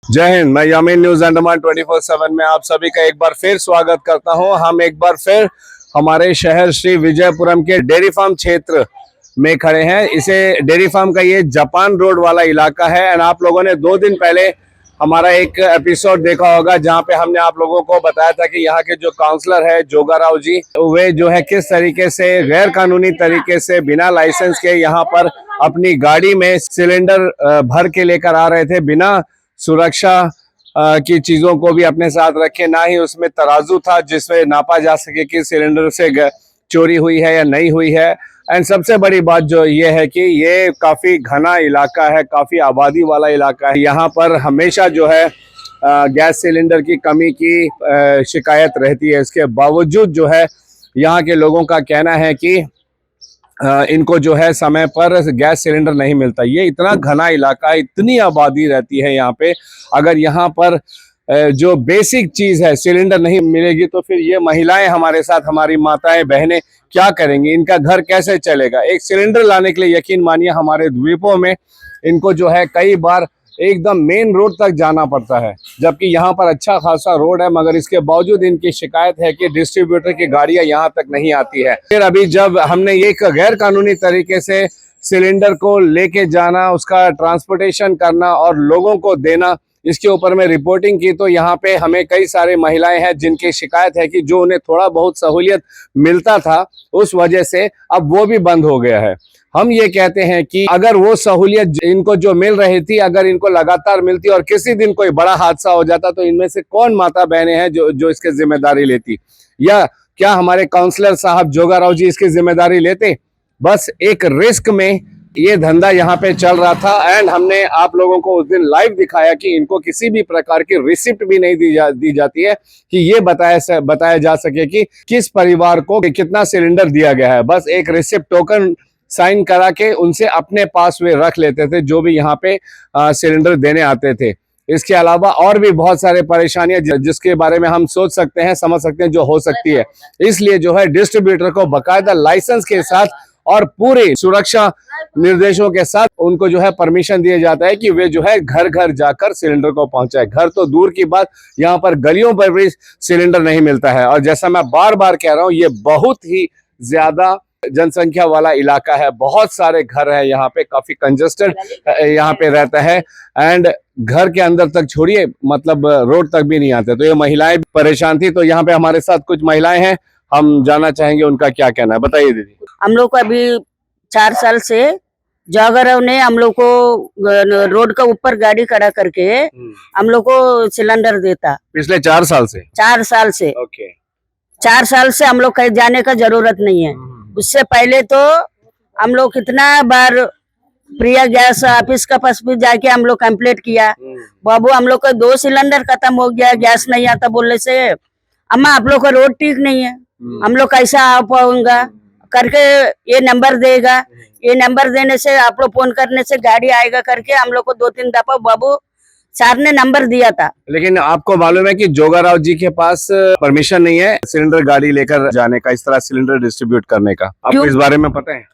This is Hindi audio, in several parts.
जय हिंद। मैं यामीन न्यूज अंडमान 24/7 में आप सभी का एक बार फिर स्वागत करता हूं। हम एक बार फिर हमारे शहर श्री विजयपुरम के डेयरी फार्म क्षेत्र में खड़े हैं। इसे डेयरी फार्म का ये जापान रोड वाला इलाका है। एंड आप लोगों ने 2 दिन पहले हमारा एक एपिसोड देखा होगा जहां पे हमने आप लोगों को बताया था कि यहाँ के जो काउंसलर है जोगा राव जी, वे जो है किस तरीके से गैर कानूनी तरीके से बिना लाइसेंस के यहाँ पर अपनी गाड़ी में सिलेंडर भर के लेकर आ रहे थे, बिना सुरक्षा की चीजों को भी अपने साथ रखे, ना ही उसमें तराजू था जिसमें नापा जा सके कि सिलेंडर से चोरी हुई है या नहीं हुई है। एंड सबसे बड़ी बात जो ये है कि ये काफी घना इलाका है, काफी आबादी वाला इलाका है। यहाँ पर हमेशा जो है गैस सिलेंडर की कमी की शिकायत रहती है। इसके बावजूद जो है यहाँ के लोगों का कहना है कि इनको जो है समय पर गैस सिलेंडर नहीं मिलता। ये इतना घना इलाका, इतनी आबादी रहती है यहाँ पे, अगर यहाँ पर जो बेसिक चीज है सिलेंडर नहीं मिलेगी तो फिर ये महिलाएं हमारे साथ, हमारी माताएं बहनें क्या करेंगी, इनका घर कैसे चलेगा। एक सिलेंडर लाने के लिए यकीन मानिए हमारे द्वीपों में इनको जो है कई बार एकदम मेन रोड तक जाना पड़ता है, जबकि यहाँ पर अच्छा खासा रोड है, मगर इसके बावजूद इनकी शिकायत है कि डिस्ट्रीब्यूटर की गाड़ियां यहाँ तक नहीं आती है। फिर अभी जब हमने एक गैर कानूनी तरीके से सिलेंडर को लेके जाना, उसका ट्रांसपोर्टेशन करना और लोगों को देना, इसके ऊपर में रिपोर्टिंग की, तो यहाँ पे हमें कई सारे महिलाएं हैं जिनकी शिकायत है कि जो उन्हें थोड़ा बहुत सहूलियत मिलता था उस वजह से अब वो भी बंद हो गया है। हम ये कहते हैं कि अगर वो सहूलियत इनको जो मिल रही थी, अगर इनको लगातार मिलती और किसी दिन कोई बड़ा हादसा हो जाता तो इनमें से कौन माता बहनें हैं जो इसकी जिम्मेदारी लेती, या क्या हमारे काउंसलर साहब जोगा राव जी इसकी जिम्मेदारी लेते। बस एक रिस्क में ये धंधा यहाँ पे चल रहा था। एंड हमने आप लोगों को उस दिन लाइव दिखाया कि इनको किसी भी प्रकार की रिसिप्ट भी नहीं दी जाती है कि ये बताया जा सके कि किस परिवार को कितना सिलेंडर दिया गया है। बस एक रिसिप्ट, टोकन साइन करा के उनसे अपने पास वे रख लेते थे जो भी यहाँ पे सिलेंडर देने आते थे। इसके अलावा और भी बहुत सारे परेशानियां जिसके बारे में हम सोच सकते हैं, समझ सकते हैं जो हो सकती है। इसलिए जो है डिस्ट्रीब्यूटर को बाकायदा लाइसेंस के साथ और पूरे सुरक्षा निर्देशों के साथ उनको जो है परमिशन दिया जाता है कि वे जो है घर घर जाकर सिलेंडर को पहुंचाए। घर तो दूर की बात, यहाँ पर गलियों पर भी सिलेंडर नहीं मिलता है। और जैसा मैं बार बार कह रहा हूँ, ये बहुत ही ज्यादा जनसंख्या वाला इलाका है, बहुत सारे घर है यहाँ पे, काफी कंजेस्टेड यहाँ पे रहता है। एंड घर के अंदर तक छोड़िए, मतलब रोड तक भी नहीं आते। तो ये महिलाएं परेशान थी। तो यहाँ पे हमारे साथ कुछ महिलाएं हैं, हम जानना चाहेंगे उनका क्या कहना है। बताइए दीदी। हम लोग को अभी 4 साल से जोगाराव ने हम लोग को रोड का ऊपर गाड़ी खड़ा करके हम लोग को सिलेंडर देता। पिछले 4 साल से? 4 साल से। ओके। 4 साल से हम लोग कहीं जाने का जरूरत नहीं है। उससे पहले तो हम लोग कितना बार प्रिया गैस ऑफिस का पास भी जाके हम लोग कंप्लेंट किया, बाबू हम लोग का 2 सिलेंडर खत्म हो गया, गैस नहीं आता बोलने से, अम्मा आप लोग का रोड ठीक नहीं है, हम लोग कैसा आ पाऊंगा करके ये नंबर देगा, ये नंबर देने से आप लोग फोन करने से गाड़ी आएगा करके हम लोग को 2-3 दफा बाबू सर ने नंबर दिया था। लेकिन आपको मालूम है कि जोगा राव जी के पास परमिशन नहीं है सिलेंडर गाड़ी लेकर जाने का, इस तरह सिलेंडर डिस्ट्रीब्यूट करने का। आपको इस बारे में पता है?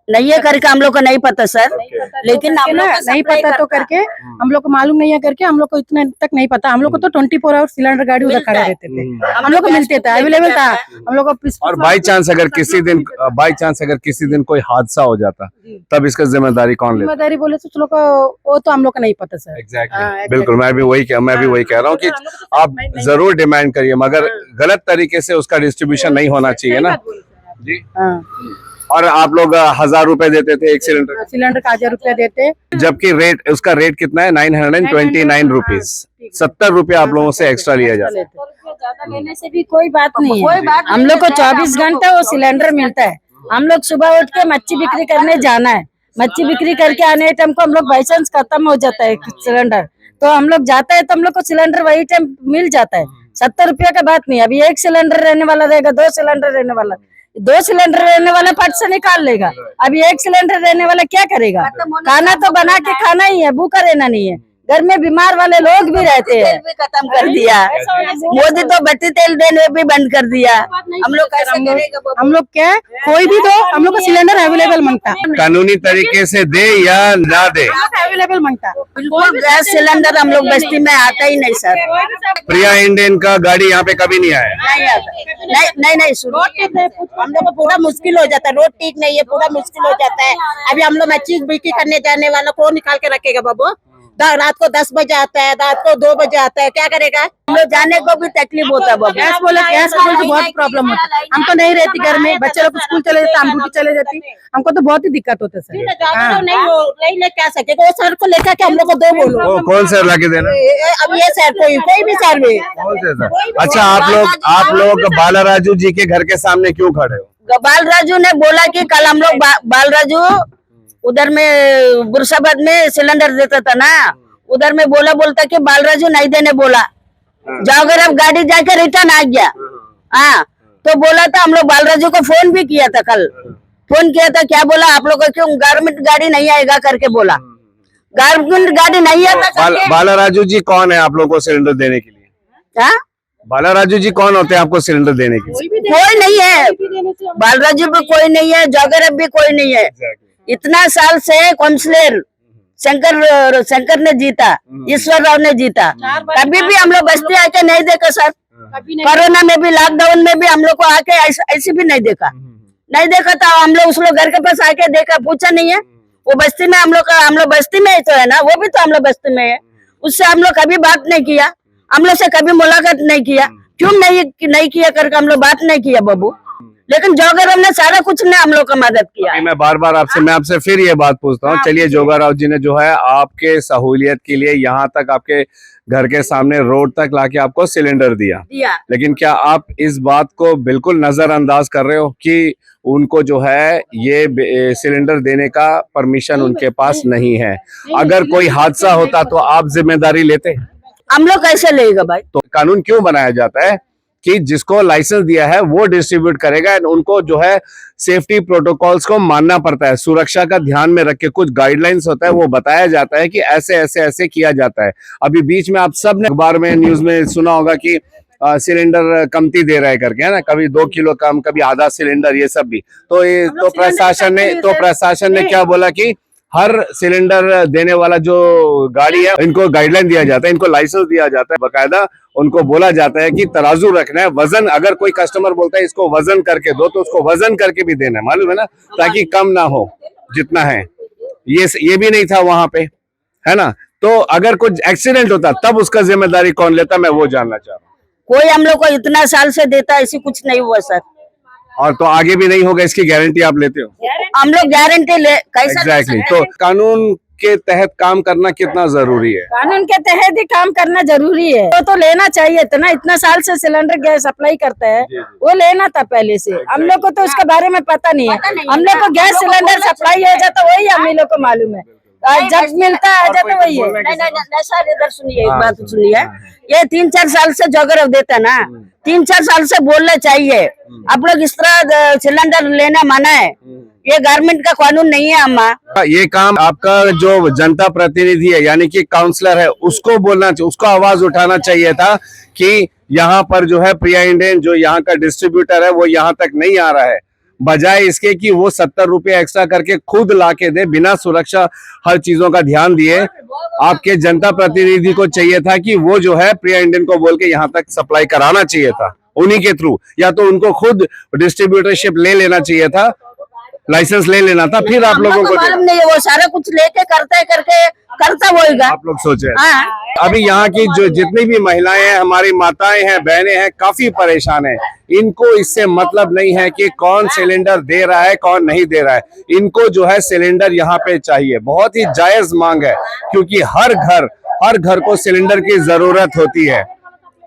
नहीं है करके हम लोग को नहीं पता सर। लेकिन हम लोग नहीं पता तो करके हम लोग को मालूम नहीं है करके हम लोग को इतना तक नहीं पता। हम लोग को तो 24 आवर सिलेंडर गाड़ी उधर खड़े रहते थे, हम लोग को मिलते थे, अवेलेबल था हम लोग को। और बाई चांस अगर किसी दिन कोई हादसा हो जाता तब इसका जिम्मेदारी कौन लेता? जिम्मेदारी बोले तो चलो वो तो हम लोग को नहीं पता सर। एग्जैक्टली, बिल्कुल। मैं भी वही कह रहा हूँ कि आप जरूर डिमांड करिए, मगर गलत तरीके से उसका डिस्ट्रीब्यूशन नहीं होना चाहिए ना जी। और आप लोग 1000 रुपए देते थे एक सिलेंडर का 1000 रुपया देते, जबकि उसका रेट कितना है? 929 रुपीज। 70 रुपए आप लोगों से एक्स्ट्रा लिया जाता है। ज्यादा लेने से भी कोई बात नहीं है। हम लोग को 24 घंटे वो सिलेंडर मिलता है। हम लोग सुबह उठ के मच्छी बिक्री करने जाना है, मच्छी बिक्री करके आने टाइम को हम लोग बाई चांस खत्म हो जाता है सिलेंडर, तो हम लोग जाता है तो हम लोग को सिलेंडर वही टाइम मिल जाता है। 70 रुपया का बात नहीं। अभी 1 सिलेंडर रहने वाला रहेगा, 2 सिलेंडर रहने वाला, 2 सिलेंडर रहने वाला फट से निकाल लेगा। अभी 1 सिलेंडर रहने वाला क्या करेगा? खाना तो बना के खाना ही है, भूखा रहना नहीं है। घर में बीमार वाले लोग भी रहते हैं। तेल भी खत्म कर दिया मोदी तो बत्ती तेल देने भी बंद कर दिया। हम लोग कैसे करेंगे बाबू? हम लोग क्या कोई भी दो हम लोग को सिलेंडर अवेलेबल मांगता, कानूनी तरीके से दे या ना दे, अवेलेबल मांगता। बिल्कुल गैस सिलेंडर हम लोग बस्ती में आता ही नहीं सर। प्रिया इंडियन का गाड़ी यहाँ पे कभी नहीं आया। नहीं आता, नहीं शुरू हम लोग को पूरा मुश्किल हो जाता है, रोड ठीक नहीं है, पूरा मुश्किल हो जाता है। अभी हम लोग मच्छी बिक्री करने जाने वाला कौन निकाल के रखेगा बाबू? रात को 10 बजे आता है, रात को 2 बजे आता है, क्या करेगा? हम लोग जाने को भी तकलीफ होता है बाबू। गैस बोले तो बहुत प्रॉब्लम होता है। हमको नहीं रहती घर में, बच्चे लोग स्कूल चले जाते, हम ड्यूटी चले जाती, हमको तो बहुत ही दिक्कत होता है सर। नहीं लेके आ सके वो सर को लेकर के हम लोग को दो बोलो। कौन सा ला के देना? अब ये सर कोई भी सर में कौन से सर? अच्छा, आप लोग बालाराजू जी के घर के सामने क्यों खड़े हो? बालराजू ने बोला कि कल हम लोग बालराजू उधर में बुरसाबाद में सिलेंडर देता था ना, उधर में बोलता कि बालराजू नहीं देने बोला, जाओ अगर अब गाड़ी जाके रिटर्न आ गया। हाँ तो बोला था, हम लोग बालराजू को फोन भी किया था, कल फोन किया था, क्या बोला आप लोग को क्यों गारमेंट गाड़ी नहीं आएगा करके बोला। गारमेंट गाड़ी नहीं आता। बालाराजू जी कौन है आप लोग को सिलेंडर देने के लिए? हाँ बालाराजू जी कौन होते हैं आपको सिलेंडर देने के लिए? कोई नहीं है, बालराजू भी कोई नहीं है, जोगरब भी कोई नहीं है। इतना साल से काउंसिलर शंकर ने जीता, ईश्वर राव ने जीता, कभी भी हम लोग बस्ती आके नहीं देखा सर। कोरोना में भी, लॉकडाउन में भी हम लोग को आके ऐसे भी नहीं देखा था। हम लोग उस लोग घर के पास आके देखा, पूछा नहीं है। वो बस्ती में हम लोग बस्ती में ही तो है ना, वो भी तो हम लोग बस्ती में है। उससे हम लोग कभी बात नहीं किया, हम लोग से कभी मुलाकात नहीं किया। क्यों नहीं किया करके हम लोग बात नहीं किया बाबू। लेकिन जोगाराव ने सारा कुछ ने हम लोग का मदद किया। मैं बार आपसे फिर ये बात पूछता हूँ। चलिए, जोगाराव जी ने जो है आपके सहूलियत के लिए यहाँ तक आपके घर के सामने रोड तक लाके आपको सिलेंडर दिया, लेकिन क्या आप इस बात को बिल्कुल नजरअंदाज कर रहे हो कि उनको जो है ये सिलेंडर देने का परमिशन उनके पास नहीं है? अगर कोई हादसा होता तो आप जिम्मेदारी लेते? हम लोग कैसे लेगा भाई? तो कानून क्यों बनाया जाता है कि जिसको लाइसेंस दिया है वो डिस्ट्रीब्यूट करेगा, उनको जो है सेफ्टी प्रोटोकॉल्स को मानना पड़ता है, सुरक्षा का ध्यान में रख के कुछ गाइडलाइंस होता है, वो बताया जाता है कि ऐसे ऐसे ऐसे किया जाता है। अभी बीच में आप सब ने अखबार में, न्यूज में सुना होगा कि सिलेंडर कमती दे रहा है करके, है ना, कभी 2 किलो कम, कभी आधा सिलेंडर, ये सब भी। तो प्रशासन ने क्या बोला कि हर सिलेंडर देने वाला जो गाड़ी है इनको गाइडलाइन दिया जाता है, इनको लाइसेंस दिया जाता है, बकायदा उनको बोला जाता है कि तराजू रखना है, वजन, अगर कोई कस्टमर बोलता है इसको वजन करके दो तो उसको वजन करके भी देना है, मालूम है ना, ताकि कम ना हो जितना है। ये भी नहीं था वहां पे, है ना। तो अगर कुछ एक्सीडेंट होता तब उसका जिम्मेदारी कौन लेता, मैं वो जानना चाह रहा हूँ। कोई हम लोग को इतना साल से देता, ऐसी कुछ नहीं हुआ सर। और तो आगे भी नहीं होगा, इसकी गारंटी आप लेते हो? हम लोग गारंटी ले कैसा? एग्जैक्टली। तो कानून के तहत काम करना कितना जरूरी है? कानून के तहत ही काम करना जरूरी है। तो लेना चाहिए था ना, इतना साल से सिलेंडर गैस सप्लाई करता है, वो लेना था पहले से। हम लोग को तो उसके बारे में पता नहीं है। हम लोग को गैस सिलेंडर सप्लाई हो जाता वही हम लोग को मालूम है, जब मिलता आ जाता वही है। नहीं सर, इधर सुनिए, एक बात सुनिए। ये 3-4 साल से जोगरव देता ना, 3-4 साल से बोलना चाहिए आप लोग इस तरह सिलेंडर लेना मना है, ये गवर्नमेंट का कानून नहीं है। अम्मा, ये काम आपका जो जनता प्रतिनिधि है यानी कि काउंसलर है, उसको बोलना चाहिए, उसको आवाज उठाना चाहिए था कि यहाँ पर जो है प्रिया इंडियन जो यहाँ का डिस्ट्रीब्यूटर है वो यहाँ तक नहीं आ रहा है, बजाय इसके कि वो 70 रुपये एक्स्ट्रा करके खुद लाके दे, बिना सुरक्षा हर चीजों का ध्यान दिए। आपके जनता प्रतिनिधि को चाहिए था कि वो जो है प्रिया इंडियन को बोल के यहाँ तक सप्लाई कराना चाहिए था उन्हीं के थ्रू, या तो उनको खुद डिस्ट्रीब्यूटरशिप ले लेना चाहिए था, लाइसेंस ले लेना था, फिर आप लोगों को मालूम नहीं है, वो सारा कुछ लेके करता होगा। आप लोग सोचे। अभी यहाँ की जो जितनी भी महिलाएं हैं, हमारी माताएं हैं, बहनें हैं, काफी परेशान हैं। इनको इससे मतलब नहीं है कि कौन सिलेंडर दे रहा है कौन नहीं दे रहा है, इनको जो है सिलेंडर यहाँ पे चाहिए। बहुत ही जायज मांग है, क्योंकि हर घर को सिलेंडर की जरूरत होती है।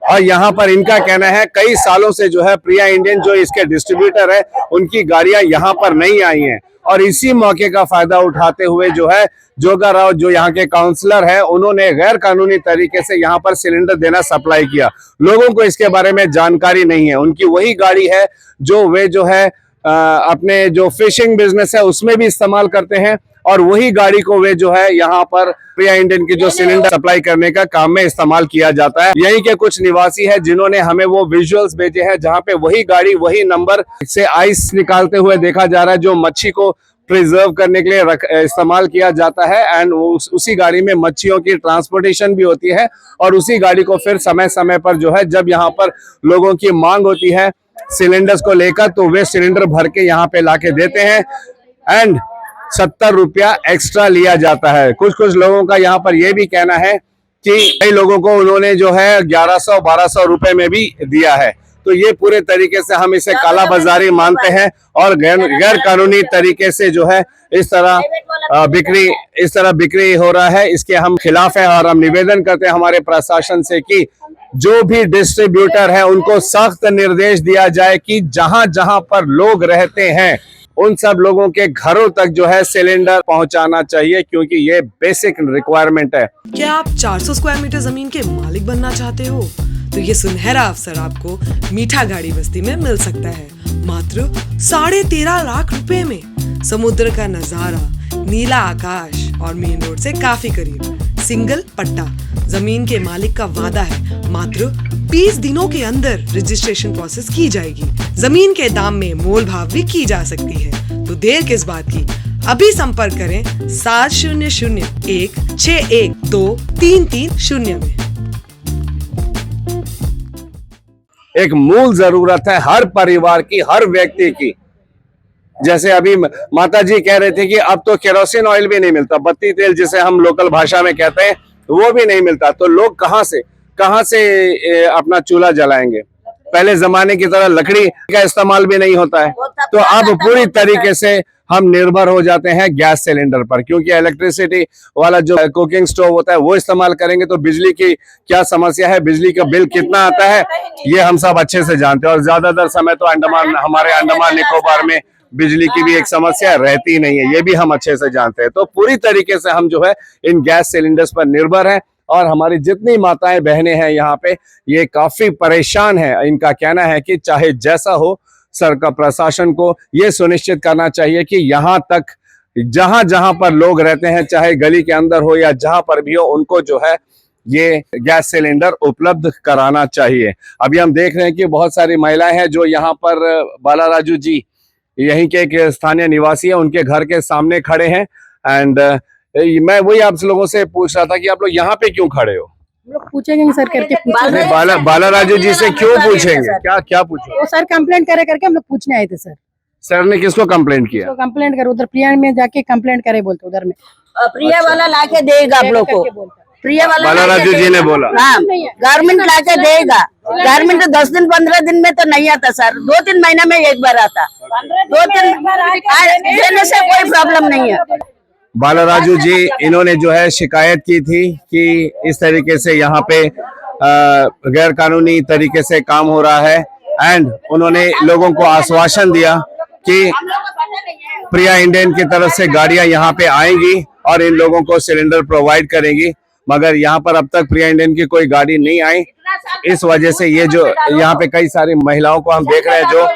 और यहाँ पर इनका कहना है कई सालों से जो है प्रिया इंडियन जो इसके डिस्ट्रीब्यूटर है उनकी गाड़ियां यहाँ पर नहीं आई हैं, और इसी मौके का फायदा उठाते हुए जो है जोगाराव जो यहाँ के काउंसलर है उन्होंने गैर कानूनी तरीके से यहाँ पर सिलेंडर देना सप्लाई किया। लोगों को इसके बारे में जानकारी नहीं है। उनकी वही गाड़ी है जो वे जो है अपने जो फिशिंग बिजनेस है उसमें भी इस्तेमाल करते हैं, और वही गाड़ी को वे जो है यहाँ पर प्रिया इंडियन की जो सिलेंडर सप्लाई करने का काम में इस्तेमाल किया जाता है। यहीं के कुछ निवासी है जिन्होंने हमें वो विजुअल्स भेजे हैं जहाँ पे वही गाड़ी वही नंबर से आइस निकालते हुए देखा जा रहा है जो मच्छी को प्रिजर्व करने के लिए इस्तेमाल किया जाता है। एंड उसी गाड़ी में मच्छियों की ट्रांसपोर्टेशन भी होती है और उसी गाड़ी को फिर समय समय पर जो है जब यहाँ पर लोगों की मांग होती है सिलेंडर्स को लेकर तो वे सिलेंडर भर के यहाँ पे लाके देते हैं एंड 70 रुपया एक्स्ट्रा लिया जाता है। कुछ कुछ लोगों का यहाँ पर यह भी कहना है कि कई लोगों को उन्होंने जो है 1100-1200 रुपए में भी दिया है। तो ये पूरे तरीके से हम इसे काला बाजारी मानते हैं और गैर कानूनी तरीके से जो है इस तरह बिक्री हो रहा है, इसके हम खिलाफ है और हम निवेदन करते हैं हमारे प्रशासन से कि जो भी डिस्ट्रीब्यूटर है उनको सख्त निर्देश दिया जाए कि जहां जहां पर लोग रहते हैं उन सब लोगों के घरों तक जो है सिलेंडर पहुंचाना चाहिए क्योंकि ये बेसिक रिक्वायरमेंट है। क्या आप 400 स्क्वायर मीटर जमीन के मालिक बनना चाहते हो तो ये सुनहरा अवसर आपको मीठा गाड़ी बस्ती में मिल सकता है मात्र 13.5 लाख रुपए में। समुद्र का नजारा, नीला आकाश और मेन रोड से काफी करीब, सिंगल पट्टा। जमीन के मालिक का वादा है मात्र 20 दिनों के अंदर रजिस्ट्रेशन प्रोसेस की जाएगी। जमीन के दाम में मोल भाव भी की जा सकती है, तो देर किस बात की, अभी संपर्क करें 7001612330 में। एक मूल जरूरत है हर परिवार की, हर व्यक्ति की। जैसे अभी माता जी कह रहे थे कि अब तो केरोसिन ऑयल भी नहीं मिलता, बत्ती तेल जिसे हम लोकल भाषा में कहते हैं वो भी नहीं मिलता, तो लोग कहां से अपना चूल्हा जलाएंगे। पहले जमाने की तरह लकड़ी का इस्तेमाल भी नहीं होता है, तो अब पूरी तरीके से हम निर्भर हो जाते हैं गैस सिलेंडर पर, क्योंकि इलेक्ट्रिसिटी वाला जो कुकिंग स्टोव होता है वो इस्तेमाल करेंगे तो बिजली की क्या समस्या है, बिजली का बिल कितना आता है ये हम सब अच्छे से जानते हैं। और ज्यादातर समय तो हमारे अंडमान निकोबार में बिजली की भी एक समस्या रहती नहीं है, ये भी हम अच्छे से जानते हैं। तो पूरी तरीके से हम जो है इन गैस सिलेंडर्स पर निर्भर हैं और हमारी जितनी माताएं बहनें हैं यहाँ पे ये काफी परेशान है। इनका कहना है कि चाहे जैसा हो सरकार प्रशासन को ये सुनिश्चित करना चाहिए कि यहाँ तक जहां जहां पर लोग रहते हैं, चाहे गली के अंदर हो या जहां पर भी हो, उनको जो है ये गैस सिलेंडर उपलब्ध कराना चाहिए। अभी हम देख रहे हैं कि बहुत सारी महिलाएं हैं जो यहाँ पर बालाराजू जी यहीं के एक स्थानीय निवासी है, उनके घर के सामने खड़े हैं। एंड मैं वही आप लोगों से पूछ रहा था कि आप लोग यहाँ पे क्यों खड़े हो? हम लोग पूछेंगे सर करके बालाराजू जी से क्यों पूछेंगे? क्या पूछेंगे? वो सर कंप्लेंट करे करके हम लोग पूछने आए थे सर। सर ने किसको कंप्लेंट किया? तो कंप्लेंट करे उधर प्रिया में जाके कंप्लेंट करे बोलते उधर में। प्रिया वाला लाके देगा आप लोग को, प्रिया वाला बालाराजू जी ने बोला हाँ गारमेंट लाके देगा। गारमेंट तो 10 दिन 15 दिन में तो नहीं आता सर, 2-3 महीना में एक बार आता, 2-3 देने से कोई प्रॉब्लम नहीं है। बालाराजू जी इन्होंने जो है शिकायत की थी कि इस तरीके से यहाँ पे गैर कानूनी तरीके से काम हो रहा है एंड उन्होंने लोगों को आश्वासन दिया कि प्रिया इंडियन की तरफ से गाड़ियां यहाँ पे आएंगी और इन लोगों को सिलेंडर प्रोवाइड करेंगी, मगर यहाँ पर अब तक प्रिया इंडियन की कोई गाड़ी नहीं आई। इस वजह से ये जो यहाँ पे कई सारी महिलाओं को हम देख रहे हैं जो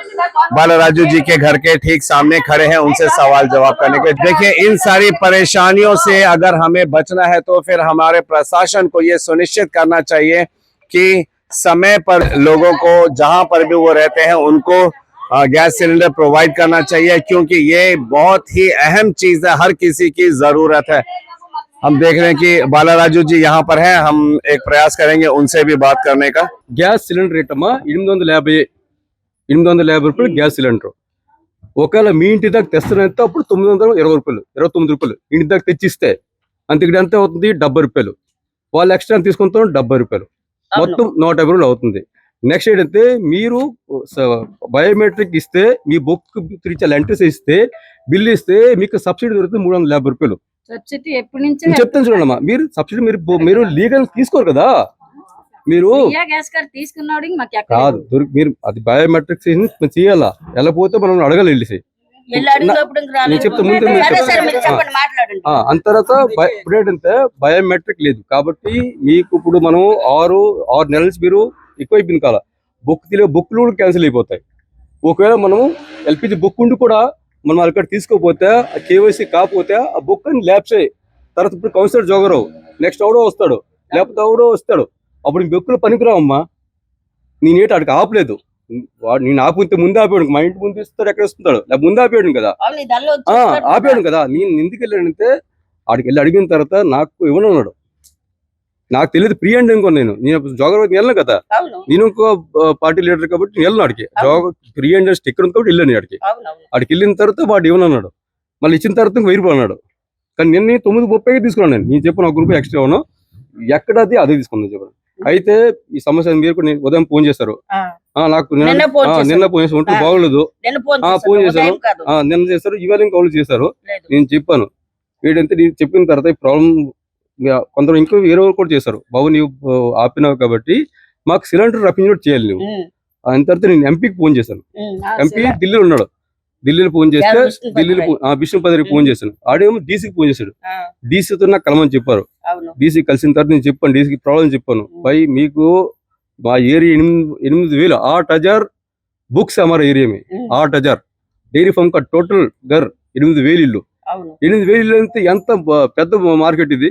बालाराजू जी के घर के ठीक सामने खड़े हैं उनसे सवाल जवाब करने के। देखिए इन सारी परेशानियों से अगर हमें बचना है तो फिर हमारे प्रशासन को ये सुनिश्चित करना चाहिए कि समय पर लोगों को जहां पर भी वो रहते हैं उनको गैस सिलेंडर प्रोवाइड करना चाहिए, क्योंकि ये बहुत ही अहम चीज है, हर किसी की जरूरत है। हम देख रहे हैं कि बालाराजू जी यहाँ पर हैं, हम एक प्रयास करेंगे उनसे भी बात करने का। గ్యాస్ సిలిండర్ రేట్ అమ్మా 850 రూపాయలు గ్యాస్ సిలిండర్. ఒకవేళ మీ ఇంటి దాకా తెస్తానంటే అప్పుడు 920 రూపాయలు, 29 రూపాయలు ఇంటి దాకా తెచ్చిస్తే అంత ఇక్కడ ఎంత అవుతుంది 70 రూపాయలు. వాళ్ళు ఎక్స్ట్రా తీసుకుంటాం 70 రూపాయలు, మొత్తం 150 రూపాయలు అవుతుంది. నెక్స్ట్ ఏంటంటే మీరు బయోమెట్రిక్ ఇస్తే మీ బుక్ చాలా ఎంట్రీస్ ఇస్తే బిల్ ఇస్తే మీకు సబ్సిడీ దొరుకుతుంది 350 రూపాయలు. సబ్సిడీ ఎప్పటి నుంచి చెప్తాను చూడమ్మా, మీరు సబ్సిడీ మీరు లీగల్ తీసుకోరు కదా, మీరు గ్యాస్ కార్డ్ తీసుకున్నాడు కాదు మీరు అది బయోమెట్రిక్స్ చేయాలా, వెళ్ళకపోతే మనం అడగాలి వెళ్ళి. నేను చెప్తా ముందు అంత తర్వాత ఇప్పుడు ఏంటంటే బయోమెట్రిక్ లేదు కాబట్టి మీకు ఇప్పుడు మనం 6 నెలల నుంచి మీరు ఎక్కువ అయిపోయింది కాల బుక్లు కూడా క్యాన్సిల్ అయిపోతాయి. ఒకవేళ మనము ఎల్పిజి బుక్ ఉండి కూడా మనం అక్కడ తీసుకోపోతే కేవైసీ కాకపోతే ఆ బుక్ అని ల్యాబ్స్ అయ్యి తర్వాత ఇప్పుడు కౌన్సిలర్ జోగరావు నెక్స్ట్ ఎవడో వస్తాడు లేకపోతే ఎవడో వస్తాడు అప్పుడు ఈ బుక్కులు పనికిరావమ్మా నేనేటి ఆడికి ఆపలేదు వాడు నేను ఆపితే ముందు ఆపేయడు మా ఇంటి ముందు ఇస్తాడు ఎక్కడ వస్తున్నాడు లేకపోతే ముందు ఆపేయడం కదా ఆపేయడం కదా నేను ఎందుకు వెళ్ళానంటే ఆడికి వెళ్ళి అడిగిన తర్వాత నాకు ఇవ్వనున్నాడు నాకు తెలియదు ప్రీ అండ్ ఇంకో నేను జోగరావు వెళ్ళను కదా నేను ఇంకో పార్టీ లీడర్ కాబట్టి నేను వెళ్ళను ఆడికి ప్రీ అండ్ స్టిక్కర్ ఉంది కాబట్టి వెళ్ళాను ఆడికి వెళ్ళిన తర్వాత వాడు ఇవ్వనన్నాడు మళ్ళీ ఇచ్చిన తర్వాత ఇంక 1000 రూపాయలు అన్నాడు కానీ నేను 9:30 తీసుకున్నాను నేను చెప్పిన 1 రూపాయి ఎక్స్ట్రా ఇవ్వను ఎక్కడ అదే తీసుకున్నాను చెప్పాను అయితే ఈ సమస్య మీరు కూడా ఉదయం ఫోన్ చేశారు నాకు నిన్న ఫోన్ చేసి ఉంటూ బాగోలేదు ఫోన్ చేశారు నిన్న చేశారు ఇవాళ ఇంకా వాళ్ళు చేశారు నేను చెప్పాను వీడంతా నేను చెప్పిన తర్వాత ఈ ప్రాబ్లం కొందరు ఇంకో వేరే వాళ్ళు కూడా చేశారు బాబు నీవు ఆపినావు కాబట్టి మాకు సిలిండర్ రప్పించినట్టు చేయాలి నువ్వు అంత తర్వాత నేను ఎంపీకి ఫోన్ చేశాను ఎంపీ ఢిల్లీలో ఉన్నాడు ఢిల్లీలో ఫోన్ చేస్తే విష్ణుపతికి ఫోన్ చేశాను ఆడేమో డీసీకి ఫోన్ చేశాడు డీసీతో నాకు కలమని చెప్పారు డీసీ కలిసిన తర్వాత నేను చెప్పాను డీసీకి ప్రాబ్లం చెప్పాను भाई మీకు మా ఏరియా 8,000 8,000 बुक्स हमारे एरिया में 8,000 డైరీ ఫామ్ కా టోటల్ గర్ 8,000 ఇల్లు 8,000 ఇల్లు అంటే ఎంత పెద్ద మార్కెట్ ఇది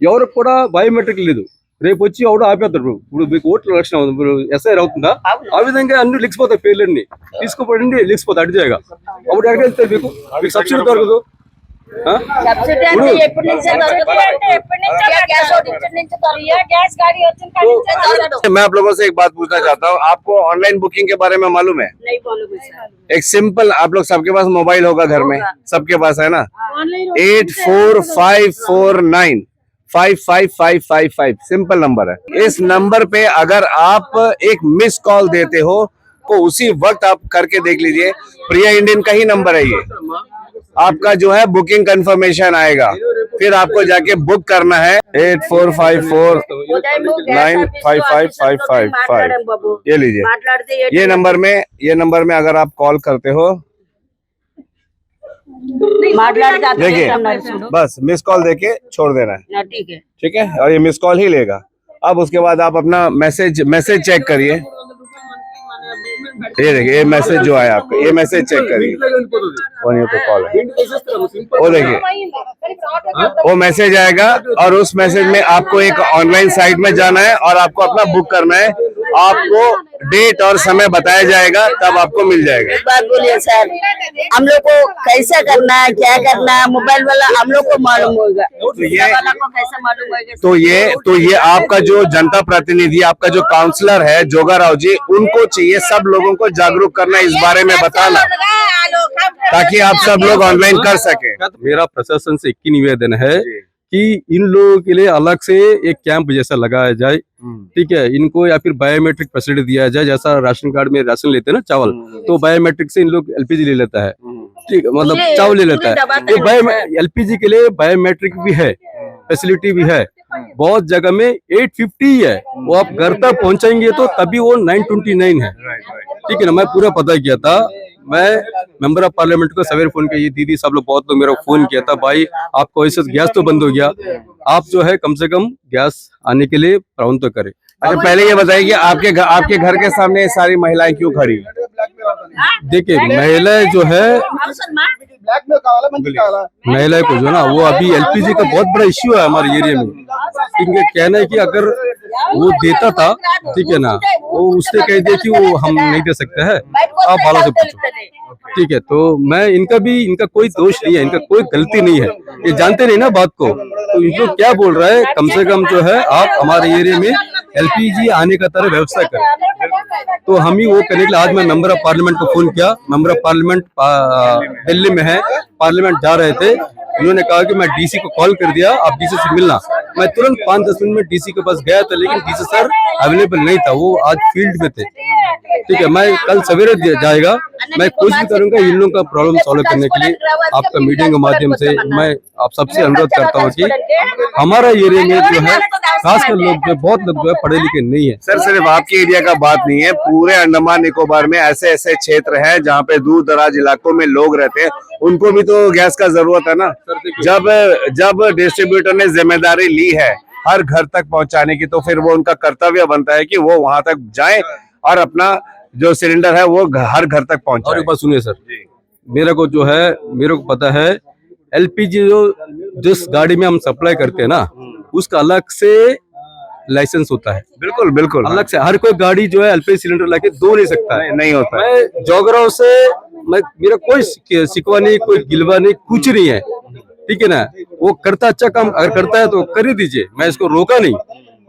ఎవరికి కూడా బయోమెట్రిక్ లేదు రేపు వచ్చి ఎవడో ఆపేస్తాడు ఇప్పుడు మీకు ఓట్ల లక్షణం ఎస్ఐఆర్ అవుతుందా ఆ విధంగా అన్ని లిక్సిపోతాయి పేర్లన్నీ తీసుకోపడండి లిక్సిపోతాయి అడిజేగా అప్పుడు ఎక్కడికి మీకు సబ్సిడీ దొరకదు मैं आप लोगों से एक बात पूछना चाहता हूँ आपको ऑनलाइन बुकिंग के बारे में मालूम है नहीं मालूम है सर। एक सिंपल आप लोग सबके पास मोबाइल होगा घर में सबके पास है ना 8454955555 सिंपल नंबर है इस नंबर पे अगर आप एक मिस कॉल देते हो तो उसी वक्त आप करके देख लीजिए प्रिया इंडियन का ही नंबर है ये आपका जो है बुकिंग कंफर्मेशन आएगा फिर आपको जाके बुक करना है 8454955555 ये लीजिए ये नंबर में अगर आप कॉल करते हो देखिए बस मिस कॉल देके छोड़ देना है ठीक है और ये मिस कॉल ही लेगा अब उसके बाद आप अपना मैसेज चेक करिए ये देखिए ये मैसेज जो आया आपका ये मैसेज चेक करिए कॉल है वो देखिए वो मैसेज आएगा और उस मैसेज में आपको एक ऑनलाइन साइट में जाना है और आपको अपना बुक करना है आपको डेट और समय बताया जाएगा तब आपको मिल जाएगा एक बात बोलिए सर हम लोग को कैसा करना है क्या करना है मोबाइल वाला हम लोग को मालूम होगा वाला को कैसे मालूम होगा तो ये आपका जो जनता प्रतिनिधि आपका जो काउंसलर है जोगा राव जी उनको चाहिए सब लोगों को जागरूक करना इस बारे में बताना ताकि आप सब लोग ऑनलाइन कर सके मेरा प्रशासन से एक ही निवेदन है कि इन लोगों के लिए अलग से एक कैंप जैसा लगाया जाए ठीक है इनको या फिर बायोमेट्रिक फैसिलिटी दिया जाए जैसा राशन कार्ड में राशन लेते हैं ना चावल तो बायोमेट्रिक से इन लोग एलपीजी ले लेता है ठीक मतलब चावल ले लेता है तो एलपीजी के लिए बायोमेट्रिक भी है फैसिलिटी भी है बहुत जगह में 850 है वो आप घर तक पहुंचाएंगे तो तभी वो 929 है ठीक है ना मैं पूरा पता किया था मैं मेंबर ऑफ पार्लियामेंट को सवेरे फोन किया ये दीदी सब लोग बहुत लोग मेरा फोन किया था भाई आपको ऐसे गैस तो बंद हो गया आप जो है कम से कम गैस आने के लिए प्रबंध तो करें अच्छा पहले ये बताइए कि आपके घर के सामने ये सारी महिलाएं क्यों खड़ी हैं? देखिए महिलाएं जो है महिलाएं को जो ना वो अभी एलपीजी का बहुत बड़ा इश्यू है हमारे एरिया में इनके कहना है कि अगर वो देता था ठीक है ना वो उसने कह दिया कि वो हम नहीं दे सकते हैं आप बाला से पूछो ठीक है तो मैं इनका कोई दोष नहीं है इनका कोई गलती नहीं है ये जानते नहीं ना बात को तो इनको क्या बोल रहा है कम से कम जो है आप हमारे एरिया में एलपीजी आने का तरह व्यवस्था करें तो हम ही वो करने के लिए आज मैं मेंबर ऑफ पार्लियामेंट को फोन किया मेंबर ऑफ पार्लियामेंट दिल्ली में है पार्लियामेंट जा रहे थे उन्होंने कहा कि मैं डीसी को कॉल कर दिया आप डीसी से मिलना मैं तुरंत 5-10 मिनट में डीसी के पास गया था लेकिन डीसी सर अवेलेबल नहीं था वो आज फील्ड में थे ठीक है मैं कल सवेरे जाएगा मैं कोशिश करूंगा इन लोगों का प्रॉब्लम सॉल्व करने के लिए आपका मीडिया के माध्यम से मैं आप सबसे अनुरोध करता हूँ कि हमारा एरिया में जो है खासकर लोग जो बहुत लोग जो है पढ़े लिखे नहीं है सर सिर्फ आपके एरिया का बात नहीं है पूरे अंडमान निकोबार में ऐसे ऐसे क्षेत्र हैं जहाँ पे दूर दराज इलाकों में लोग रहते हैं उनको भी तो गैस का जरूरत है ना जब डिस्ट्रीब्यूटर ने जिम्मेदारी ली है हर घर तक पहुंचाने की तो फिर वो उनका कर्तव्य बनता है कि वो वहां तक जाएं और अपना जो सिलेंडर है वो हर घर तक पहुंचाए। और एक बात सुनिए सर मेरे को जो है मेरे को पता है एलपीजी जो जिस गाड़ी में हम सप्लाई करते हैं ना उसका अलग से लाइसेंस होता है। बिल्कुल बिल्कुल अलग से हर कोई गाड़ी जो है एलपीजी सिलेंडर लाके दो नहीं सकता है। नहीं होता है। मैं जोगराव से मेरा कोई शिकवा नहीं, कोई गिलवा नहीं, कुछ नहीं है, ठीक है ना। वो करता अच्छा काम अगर करता है तो कर ही दीजिए, मैं इसको रोका नहीं।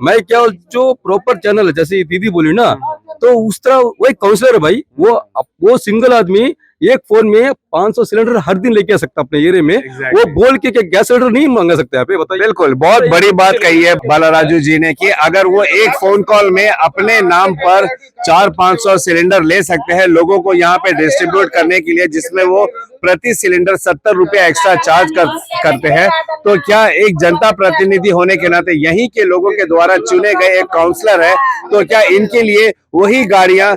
मैं क्या जो प्रॉपर चैनल है जैसे दीदी बोली ना, तो उस तरह वो एक काउंसलर है भाई, वो सिंगल आदमी एक फोन में 500 सिलेंडर हर दिन लेके आ सकता अपने एरिया में। वो बोल के गैस सिलेंडर नहीं मांगा सकते आप, बताइए। बिल्कुल, बहुत बड़ी बात कही है बालाराजू जी ने कि अगर वो एक फोन कॉल में अपने नाम पर 400-500 सिलेंडर ले सकते हैं लोगों को यहाँ पे डिस्ट्रीब्यूट करने के लिए, जिसमें वो प्रति सिलेंडर 70 रुपए एक्स्ट्रा चार्ज करते हैं, तो क्या एक जनता प्रतिनिधि होने के नाते यहीं के लोगों के द्वारा चुने गए एक काउंसलर है, तो क्या इनके लिए वही गाड़ियां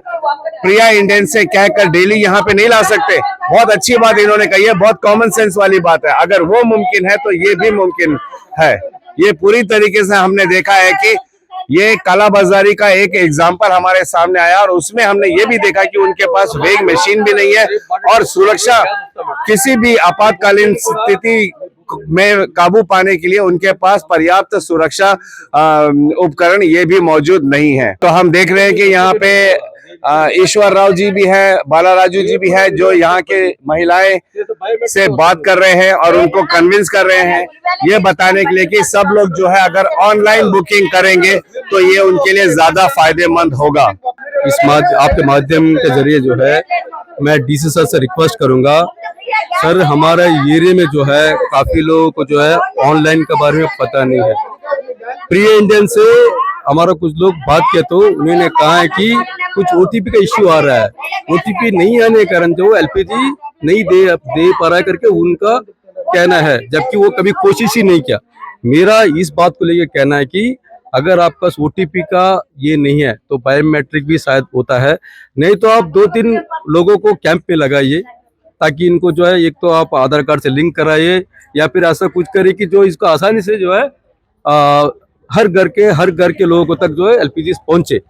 प्रिया इंडियन से कहकर डेली यहाँ पे नहीं ला सकते? बहुत अच्छी बात इन्होंने कही है, बहुत कॉमन सेंस वाली बात है। अगर वो मुमकिन है तो ये भी मुमकिन है। ये पूरी तरीके से हमने देखा है कि ये कालाबाजारी का एक एग्जाम्पल हमारे सामने आया, और उसमें हमने ये भी देखा कि उनके पास वेग मशीन भी नहीं है, और सुरक्षा किसी भी आपातकालीन स्थिति में काबू पाने के लिए उनके पास पर्याप्त सुरक्षा उपकरण ये भी मौजूद नहीं है। तो हम देख रहे हैं कि यहाँ पे ईश्वर राव जी भी है, बालाराजू जी भी है, जो यहाँ के महिलाएं से बात कर रहे हैं और उनको कन्विंस कर रहे हैं ये बताने के लिए कि सब लोग जो है अगर ऑनलाइन बुकिंग करेंगे तो ये उनके लिए ज्यादा फायदेमंद होगा। आपके माध्यम के जरिए जो है मैं डीसी सर से रिक्वेस्ट करूंगा, सर हमारे एरिया में जो है काफी लोगों को जो है ऑनलाइन के बारे में पता नहीं है। प्रिया इंडियन से हमारा कुछ लोग बात किया तो उन्होंने कहा है कि कुछ ओटीपी का इश्यू आ रहा है, ओटीपी नहीं आने के कारण जो एलपीजी नहीं दे पा रहा है करके उनका कहना है, जबकि वो कभी कोशिश ही नहीं किया। मेरा इस बात को लेकर कहना है कि अगर आपका ओटीपी का ये नहीं है तो बायोमेट्रिक भी शायद होता है, नहीं तो आप 2-3 लोगों को कैंप पे लगाइए ताकि इनको जो है एक तो आप आधार कार्ड से लिंक कराइए या फिर ऐसा कुछ करिए कि जो इसको आसानी से जो है हर घर के लोगों तक जो है एलपीजी पहुंचे।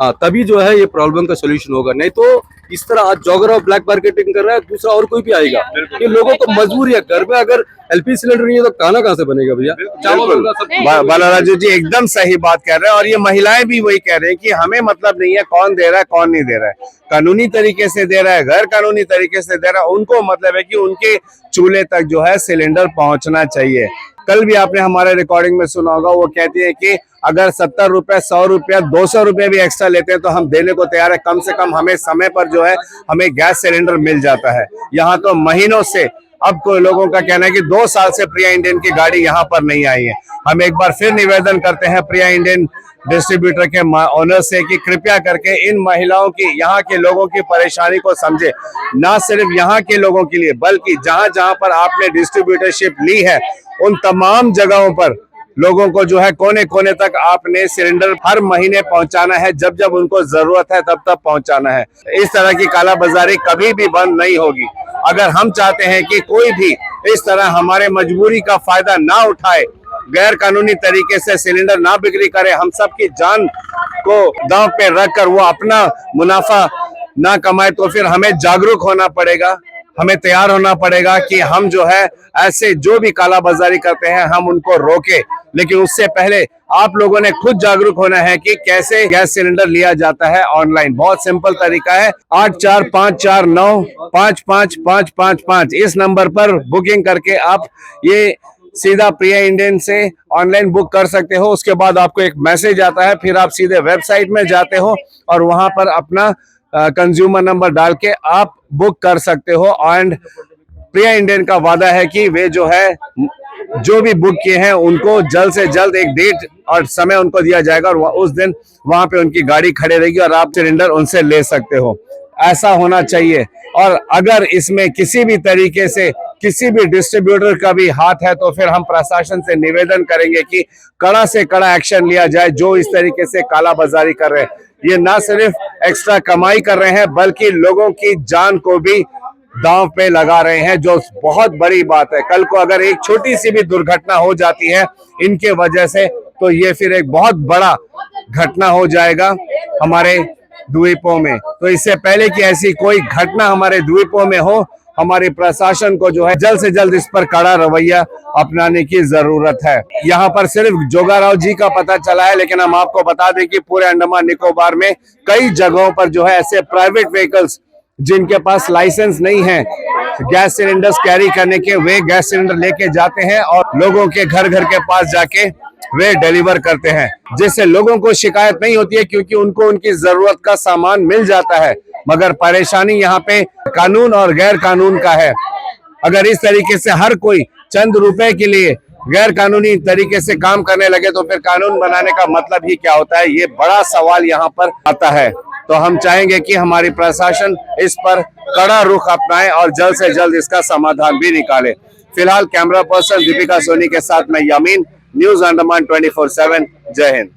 हाँ, तभी जो है ये प्रॉब्लम का सोल्यूशन होगा। नहीं तो इस तरह आज जोगराव ब्लैक मार्केटिंग कर रहा है, दूसरा और कोई भी आएगा। ये लोगों को मजबूरी है, घर में अगर एलपीजी सिलेंडर नहीं है तो खाना कहाँ से बनेगा भैया? चावल होगा सब। बालाराजू जी एकदम सही बात कह रहे हैं, और ये महिलाएं भी वही कह रहे हैं कि हमें मतलब नहीं है कौन दे रहा है कौन नहीं दे रहा है, कानूनी तरीके से दे रहा है, गैर कानूनी तरीके से दे रहा है, उनको मतलब है कि उनके चूल्हे तक जो है सिलेंडर पहुंचना चाहिए। कल भी आपने हमारे रिकॉर्डिंग में सुना होगा, वो कहती है कि अगर 70 रुपए, 100 रुपया, 200 रुपए भी एक्स्ट्रा लेते हैं तो हम देने को तैयार है, कम से कम हमें समय पर जो है हमें गैस सिलेंडर मिल जाता है। यहाँ तो महीनों से, अब कोई लोगों का कहना है कि 2 साल से प्रिया इंडियन की गाड़ी यहाँ पर नहीं आई है। हम एक बार फिर निवेदन करते हैं प्रिया इंडियन डिस्ट्रीब्यूटर के ओनर से कि कृपया करके इन महिलाओं की, यहाँ के लोगों की परेशानी को समझे, ना सिर्फ यहाँ के लोगों के लिए बल्कि जहां जहां पर आपने डिस्ट्रीब्यूटरशिप ली है उन तमाम जगहों पर लोगों को जो है कोने कोने तक आपने सिलेंडर हर महीने पहुंचाना है, जब जब उनको जरूरत है तब तब पहुंचाना है। इस तरह की कालाबाजारी कभी भी बंद नहीं होगी। अगर हम चाहते हैं कि कोई भी इस तरह हमारे मजबूरी का फायदा ना उठाए, गैर कानूनी तरीके से सिलेंडर ना बिक्री करे, हम सबकी जान को दांव पे रखकर वो अपना मुनाफा ना कमाए, तो फिर हमें जागरूक होना पड़ेगा, हमें तैयार होना पड़ेगा कि हम जो है ऐसे जो भी कालाबाजारी करते हैं हम उनको रोके। लेकिन उससे पहले आप लोगों ने खुद जागरूक होना है कि कैसे गैस सिलेंडर लिया जाता है ऑनलाइन। बहुत सिंपल तरीका है, 8454955555 इस नंबर पर बुकिंग करके आप ये सीधा प्रिया इंडियन से ऑनलाइन बुक कर सकते हो। उसके बाद आपको एक मैसेज आता है, फिर आप सीधे वेबसाइट में जाते हो और वहां पर अपना कंज्यूमर नंबर डाल के आप बुक कर सकते हो। एंड प्रिया इंडियन का वादा है कि वे जो है जो भी बुक किए हैं उनको जल्द से जल्द एक डेट और समय उनको दिया जाएगा और उस दिन वहां पे उनकी गाड़ी खड़े रहेगी और आप सिलेंडर उनसे ले सकते हो। ऐसा होना चाहिए। और अगर इसमें किसी भी तरीके से किसी भी डिस्ट्रीब्यूटर का भी हाथ है तो फिर हम प्रशासन से निवेदन करेंगे कि कड़ा से कड़ा एक्शन लिया जाए जो इस तरीके से कालाबाजारी कर रहे हैं। ये ना सिर्फ एक्स्ट्रा कमाई कर रहे हैं बल्कि लोगों की जान को भी दांव पे लगा रहे हैं, जो बहुत बड़ी बात है। कल को अगर एक छोटी सी भी दुर्घटना हो जाती है इनके वजह से तो ये फिर एक बहुत बड़ा घटना हो जाएगा हमारे द्वीपों में। तो इससे पहले कि ऐसी कोई घटना हमारे द्वीपों में हो, हमारे प्रशासन को जो है जल्द से जल्द इस पर कड़ा रवैया अपनाने की जरूरत है। यहाँ पर सिर्फ जोगाराव जी का पता चला है, लेकिन हम आपको बता दें कि पूरे अंडमान निकोबार में कई जगहों पर जो है ऐसे प्राइवेट व्हीकल्स जिनके पास लाइसेंस नहीं है गैस सिलेंडर्स कैरी करने के, वे गैस सिलेंडर लेके जाते हैं और लोगों के घर घर के पास जाके वे डिलीवर करते हैं, जिससे लोगों को शिकायत नहीं होती है क्योंकि उनको उनकी जरूरत का सामान मिल जाता है। मगर परेशानी यहाँ पे कानून और गैर कानून का है। अगर इस तरीके से हर कोई चंद रुपए के लिए गैर कानूनी तरीके से काम करने लगे तो फिर कानून बनाने का मतलब ही क्या होता है, ये बड़ा सवाल यहाँ पर आता है। तो हम चाहेंगे कि हमारी प्रशासन इस पर कड़ा रुख अपनाए और जल्द से जल्द इसका समाधान भी निकाले। फिलहाल कैमरा पर्सन दीपिका सोनी के साथ मैं यामीन, न्यूज अंडमान 24/7। जय हिंद।